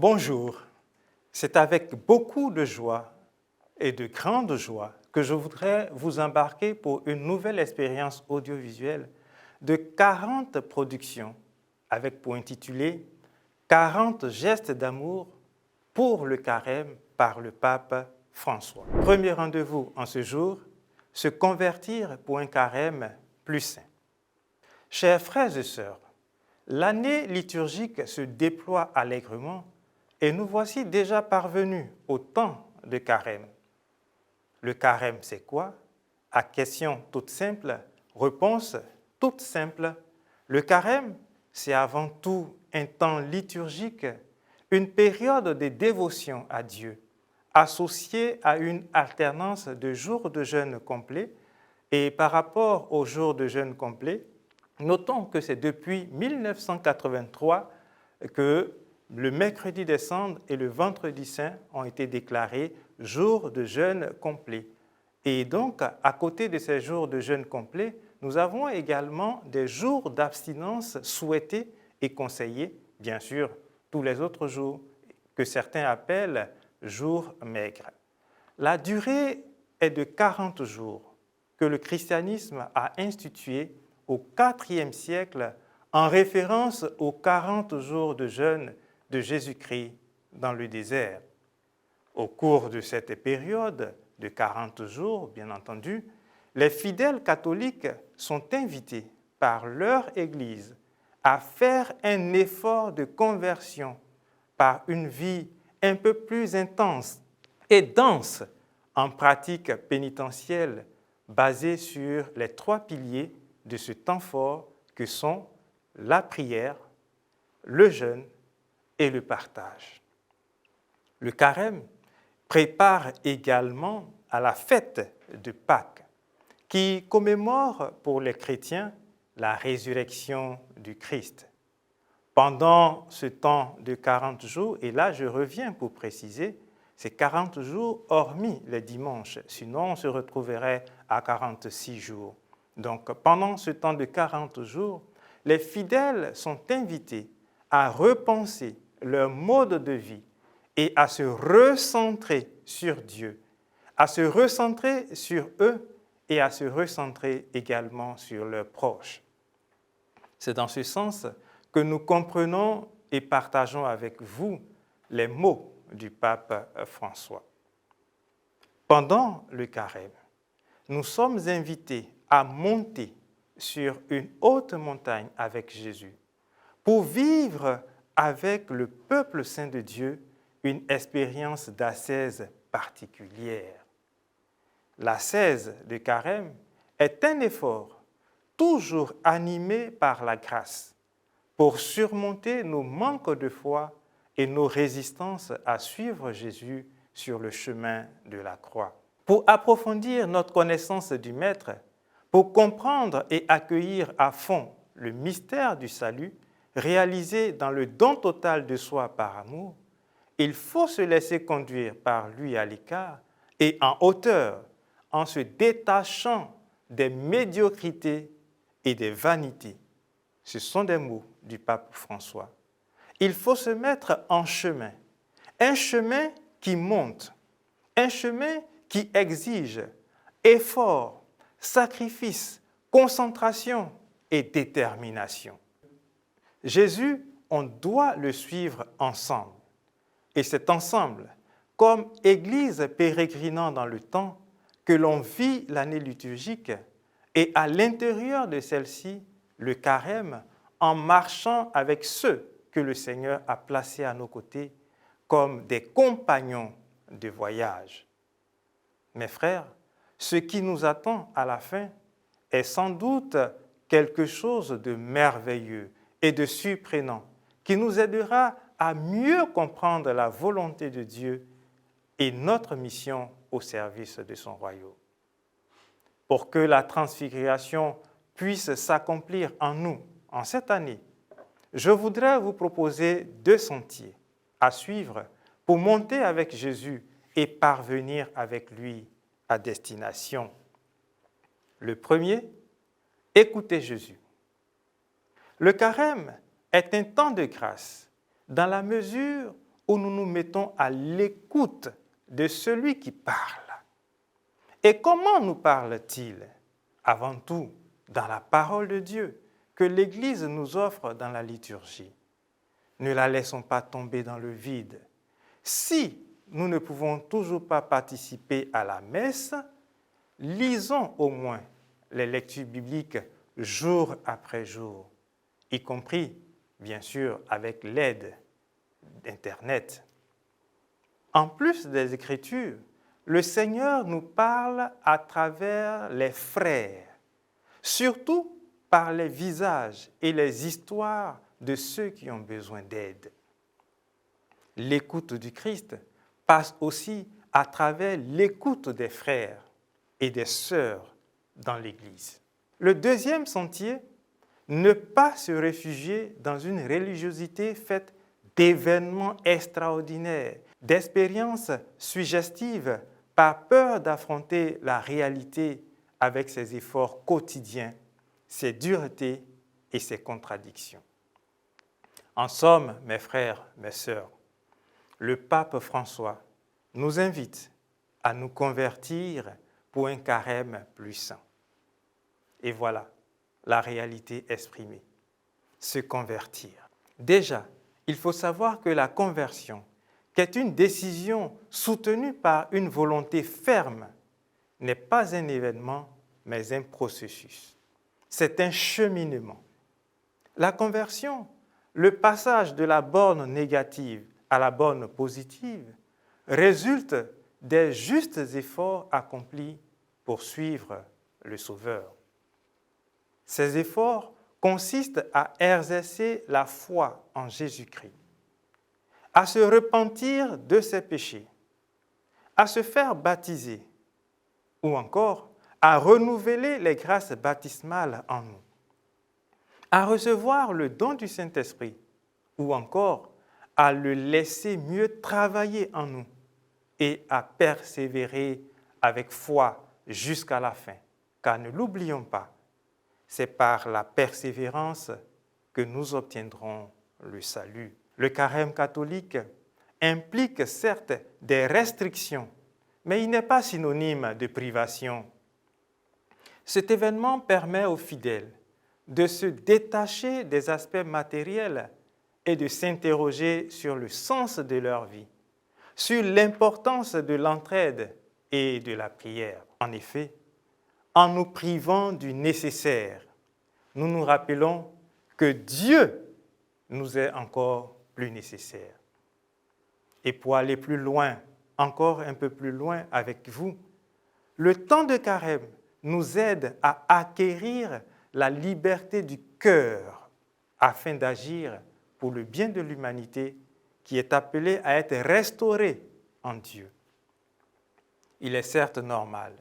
Bonjour, c'est avec beaucoup de joie et de grande joie que je voudrais vous embarquer pour une nouvelle expérience audiovisuelle de 40 productions avec pour intitulé 40 gestes d'amour pour le carême par le pape François. Premier rendez-vous en ce jour, se convertir pour un carême plus sain. Chers frères et sœurs, l'année liturgique se déploie allègrement et nous voici déjà parvenus au temps de carême. Le carême, c'est quoi? À question toute simple, réponse toute simple. Le carême, c'est avant tout un temps liturgique, une période de dévotion à Dieu, associée à une alternance de jours de jeûne complet. Et par rapport aux jours de jeûne complet, notons que c'est depuis 1983 que le mercredi des cendres et le vendredi saint ont été déclarés jours de jeûne complet. Et donc, à côté de ces jours de jeûne complet, nous avons également des jours d'abstinence souhaités et conseillés, bien sûr, tous les autres jours que certains appellent jours maigres. La durée est de 40 jours que le christianisme a institué au IVe siècle en référence aux 40 jours de jeûne de Jésus-Christ dans le désert. Au cours de cette période de 40 jours, bien entendu, les fidèles catholiques sont invités par leur Église à faire un effort de conversion par une vie un peu plus intense et dense en pratiques pénitentielles basées sur les 3 piliers de ce temps fort que sont la prière, le jeûne et le partage. Le carême prépare également à la fête de Pâques, qui commémore pour les chrétiens la résurrection du Christ. Pendant ce temps de 40 jours, et là je reviens pour préciser, c'est 40 jours hormis les dimanches, sinon on se retrouverait à 46 jours. Donc pendant ce temps de 40 jours, les fidèles sont invités à repenser leur mode de vie et à se recentrer sur Dieu, à se recentrer sur eux et à se recentrer également sur leurs proches. C'est dans ce sens que nous comprenons et partageons avec vous les mots du pape François. Pendant le carême, nous sommes invités à monter sur une haute montagne avec Jésus pour vivre avec le peuple saint de Dieu une expérience d'ascèse particulière. L'ascèse de carême est un effort toujours animé par la grâce pour surmonter nos manques de foi et nos résistances à suivre Jésus sur le chemin de la croix. Pour approfondir notre connaissance du Maître, pour comprendre et accueillir à fond le mystère du salut réalisé dans le don total de soi par amour, il faut se laisser conduire par lui à l'écart et en hauteur, en se détachant des médiocrités et des vanités. Ce sont des mots du pape François. Il faut se mettre en chemin, un chemin qui monte, un chemin qui exige effort, sacrifice, concentration et détermination. Jésus, on doit le suivre ensemble. Et c'est ensemble, comme Église pérégrinant dans le temps, que l'on vit l'année liturgique et à l'intérieur de celle-ci, le carême, en marchant avec ceux que le Seigneur a placés à nos côtés comme des compagnons de voyage. Mes frères, ce qui nous attend à la fin est sans doute quelque chose de merveilleux et de surprenant qui nous aidera à mieux comprendre la volonté de Dieu et notre mission au service de son royaume. Pour que la transfiguration puisse s'accomplir en nous en cette année, je voudrais vous proposer 2 sentiers à suivre pour monter avec Jésus et parvenir avec lui à destination. Le premier, écoutez Jésus. Le carême est un temps de grâce dans la mesure où nous nous mettons à l'écoute de celui qui parle. Et comment nous parle-t-il? Avant tout, dans la parole de Dieu que l'Église nous offre dans la liturgie. Ne la laissons pas tomber dans le vide. Si nous ne pouvons toujours pas participer à la messe, lisons au moins les lectures bibliques jour après jour, y compris, bien sûr, avec l'aide d'Internet. En plus des Écritures, le Seigneur nous parle à travers les frères, surtout par les visages et les histoires de ceux qui ont besoin d'aide. L'écoute du Christ passe aussi à travers l'écoute des frères et des sœurs dans l'Église. Le deuxième sentier, ne pas se réfugier dans une religiosité faite d'événements extraordinaires, d'expériences suggestives, par peur d'affronter la réalité avec ses efforts quotidiens, ses duretés et ses contradictions. En somme, mes frères, mes sœurs, le pape François nous invite à nous convertir pour un carême plus saint. Et voilà la réalité exprimée, se convertir. Déjà, il faut savoir que la conversion, qui est une décision soutenue par une volonté ferme, n'est pas un événement, mais un processus. C'est un cheminement. La conversion, le passage de la borne négative à la borne positive, résulte des justes efforts accomplis pour suivre le Sauveur. Ces efforts consistent à exercer la foi en Jésus-Christ, à se repentir de ses péchés, à se faire baptiser ou encore à renouveler les grâces baptismales en nous, à recevoir le don du Saint-Esprit ou encore à le laisser mieux travailler en nous et à persévérer avec foi jusqu'à la fin. Car ne l'oublions pas, c'est par la persévérance que nous obtiendrons le salut. Le carême catholique implique certes des restrictions, mais il n'est pas synonyme de privation. Cet événement permet aux fidèles de se détacher des aspects matériels et de s'interroger sur le sens de leur vie, sur l'importance de l'entraide et de la prière. En effet, en nous privant du nécessaire, nous nous rappelons que Dieu nous est encore plus nécessaire. Et pour aller plus loin, encore un peu plus loin avec vous, le temps de carême nous aide à acquérir la liberté du cœur afin d'agir pour le bien de l'humanité qui est appelée à être restaurée en Dieu. Il est certes normal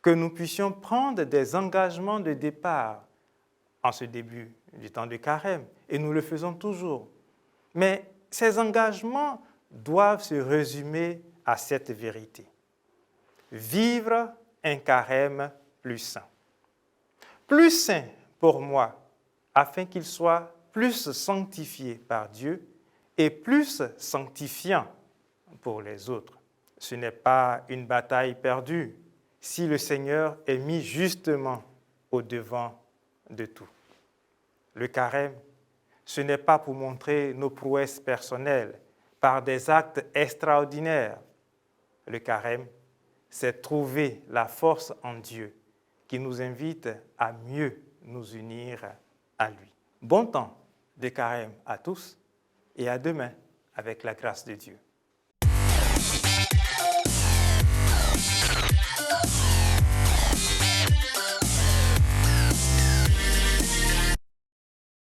que nous puissions prendre des engagements de départ en ce début du temps de carême, et nous le faisons toujours. Mais ces engagements doivent se résumer à cette vérité. Vivre un carême plus saint. Plus saint pour moi, afin qu'il soit plus sanctifié par Dieu et plus sanctifiant pour les autres. Ce n'est pas une bataille perdue si le Seigneur est mis justement au devant de tout. Le carême, ce n'est pas pour montrer nos prouesses personnelles par des actes extraordinaires. Le carême, c'est trouver la force en Dieu qui nous invite à mieux nous unir à lui. Bon temps de carême à tous et à demain avec la grâce de Dieu.